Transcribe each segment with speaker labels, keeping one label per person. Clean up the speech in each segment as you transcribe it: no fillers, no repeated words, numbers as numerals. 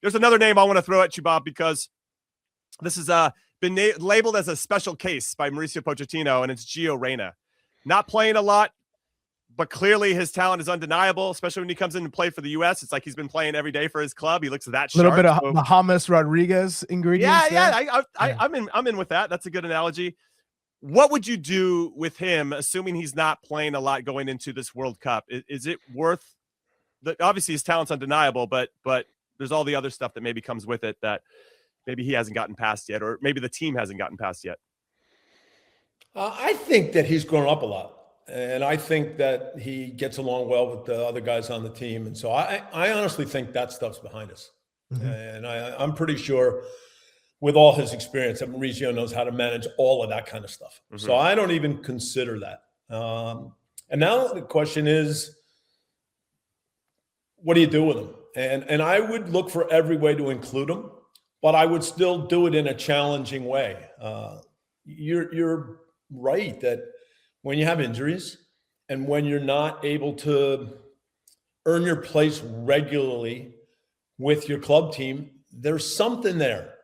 Speaker 1: There's another name I want to throw at you, Bob, because this has been labeled as a special case by Mauricio Pochettino, and it's Gio Reyna. Not playing a lot, but clearly his talent is undeniable, especially when he comes in and play for the U.S. It's like he's been playing every day for his club. He looks that sharp.
Speaker 2: A little bit of the James Rodriguez ingredients.
Speaker 1: Yeah. I'm in with that. That's a good analogy. What would you do with him, assuming he's not playing a lot going into this World Cup? Is it worth obviously his talent's undeniable, but there's all the other stuff that maybe comes with it that maybe he hasn't gotten past yet, or maybe the team hasn't gotten past yet.
Speaker 3: I think that he's grown up a lot, and I think that he gets along well with the other guys on the team. And so I honestly think that stuff's behind us. Mm-hmm. And I'm pretty sure with all his experience that Mauricio knows how to manage all of that kind of stuff. Mm-hmm. So I don't even consider that. And now the question is, what do you do with him? And I would look for every way to include him, but I would still do it in a challenging way. You're right that when you have injuries and when you're not able to earn your place regularly with your club team, there's something there.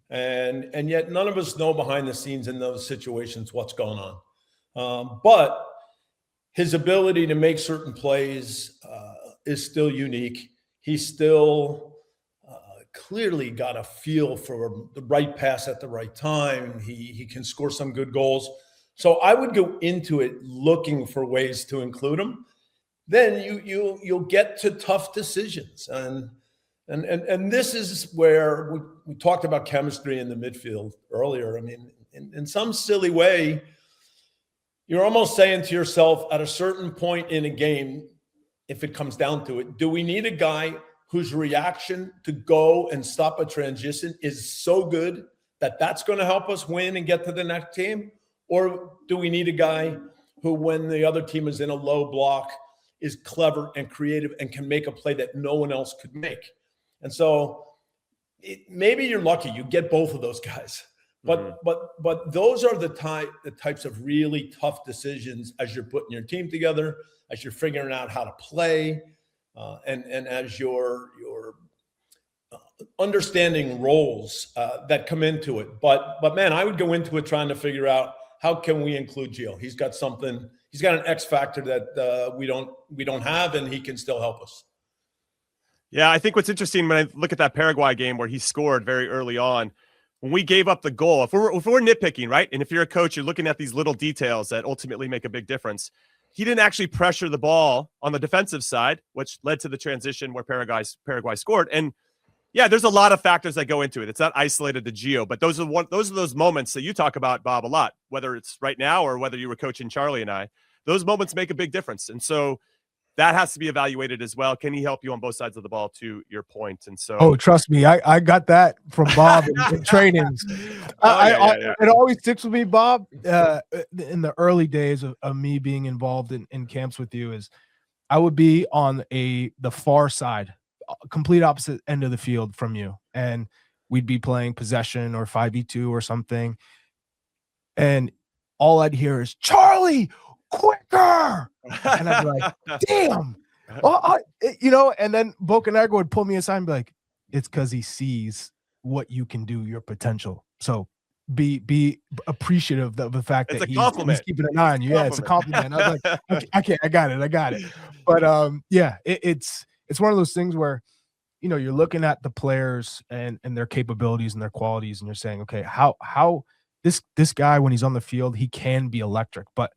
Speaker 3: And yet none of us know behind the scenes in those situations what's going on. But his ability to make certain plays is still unique. He's still clearly got a feel for the right pass at the right time. He can score some good goals. So I would go into it looking for ways to include him. Then you'll get to tough decisions. And this is where we talked about chemistry in the midfield earlier. I mean, in some silly way, you're almost saying to yourself at a certain point in a game, if it comes down to it, do we need a guy whose reaction to go and stop a transition is so good that that's going to help us win and get to the next game? Or do we need a guy who, when the other team is in a low block, is clever and creative and can make a play that no one else could make? And so maybe you're lucky you get both of those guys. But those are the types of really tough decisions as you're putting your team together, as you're figuring out how to play, and as you're understanding roles that come into it. But man, I would go into it trying to figure out how can we include Gio. He's got something. He's got an X factor that we don't have, and he can still help us.
Speaker 1: Yeah, I think what's interesting when I look at that Paraguay game where he scored very early on, when we gave up the goal, if we're nitpicking, right? And if you're a coach, you're looking at these little details that ultimately make a big difference. He didn't actually pressure the ball on the defensive side, which led to the transition where Paraguay scored. And yeah, there's a lot of factors that go into it. It's not isolated to Gio, but those are those moments that you talk about, Bob, a lot, whether it's right now or whether you were coaching Charlie and I. Those moments make a big difference. And so that has to be evaluated as well. Can he help you on both sides of the ball, to your point? And so,
Speaker 2: trust me, I got that from Bob in trainings. It always sticks with me, Bob. In the early days of me being involved in camps with you, is I would be on the far side, complete opposite end of the field from you, and we'd be playing possession or 5v2 or something, and all I'd hear is Charlie, quicker. And I'd be like, damn. And then Bocanegra would pull me aside and be like, it's because he sees what you can do, your potential. So be appreciative of the fact that he's keeping an eye on you. Yeah, it's a compliment. I was like, okay, I got it. But it's one of those things where, you're looking at the players and their capabilities and their qualities, and you're saying, okay, how this guy, when he's on the field, he can be electric, but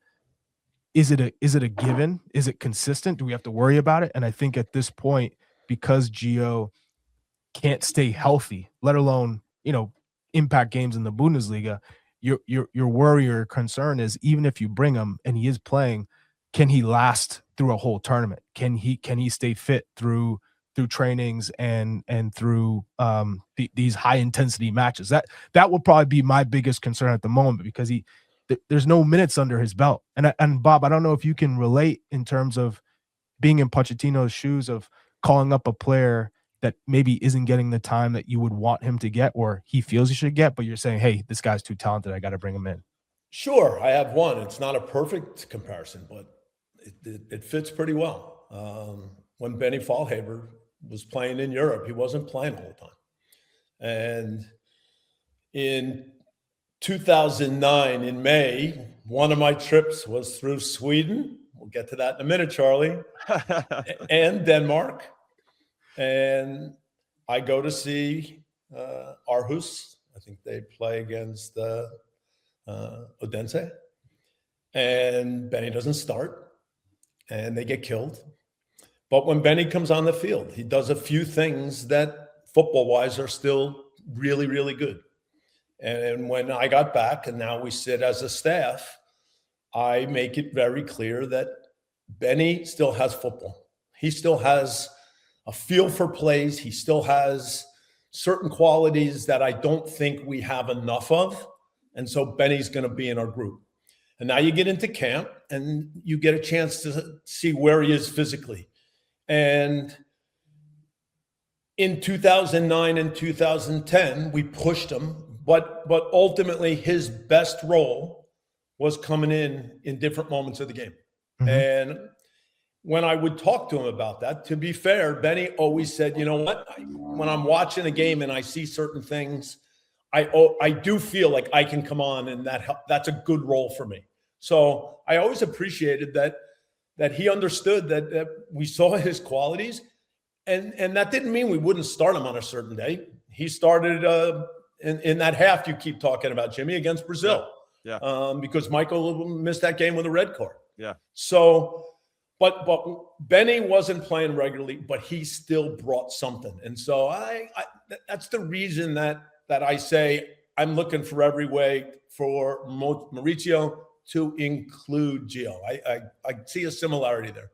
Speaker 2: is it a given? Is it consistent? Do we have to worry about it? And I think at this point, because Gio can't stay healthy, let alone, impact games in the Bundesliga, your worry or concern is, even if you bring him and he is playing, can he last through a whole tournament? Can he stay fit through trainings and through these high intensity matches? That will probably be my biggest concern at the moment, because there's no minutes under his belt. And Bob, I don't know if you can relate in terms of being in Pochettino's shoes, of calling up a player that maybe isn't getting the time that you would want him to get, or he feels he should get, but you're saying, hey, this guy's too talented, I got to bring him in.
Speaker 3: Sure, I have one. It's not a perfect comparison, but it fits pretty well. When Benny Fallhaber was playing in Europe. He wasn't playing all the time. And in 2009, in May, one of my trips was through Sweden. We'll get to that in a minute, Charlie, and Denmark. And I go to see Aarhus. I think they play against Odense. And Benny doesn't start, and they get killed. But when Benny comes on the field, he does a few things that football-wise are still really, really good. And when I got back, and now we sit as a staff, I make it very clear that Benny still has football. He still has a feel for plays. He still has certain qualities that I don't think we have enough of. And so Benny's going to be in our group. And now you get into camp and you get a chance to see where he is physically. And in 2009 and 2010, we pushed him, but ultimately his best role was coming in different moments of the game. Mm-hmm. And when I would talk to him about that, to be fair, Benny always said, you know what, when I'm watching a game and I see certain things, I do feel like I can come on and that's a good role for me. So I always appreciated that he understood that we saw his qualities, and that didn't mean we wouldn't start him on a certain day. He started in that half you keep talking about, Jimmy, against Brazil. Yeah. Because Michael missed that game with a red card. Yeah. So, but Benny wasn't playing regularly, but he still brought something, and so I that's the reason that I say I'm looking for every way for Mauricio to include Gio. I see a similarity there.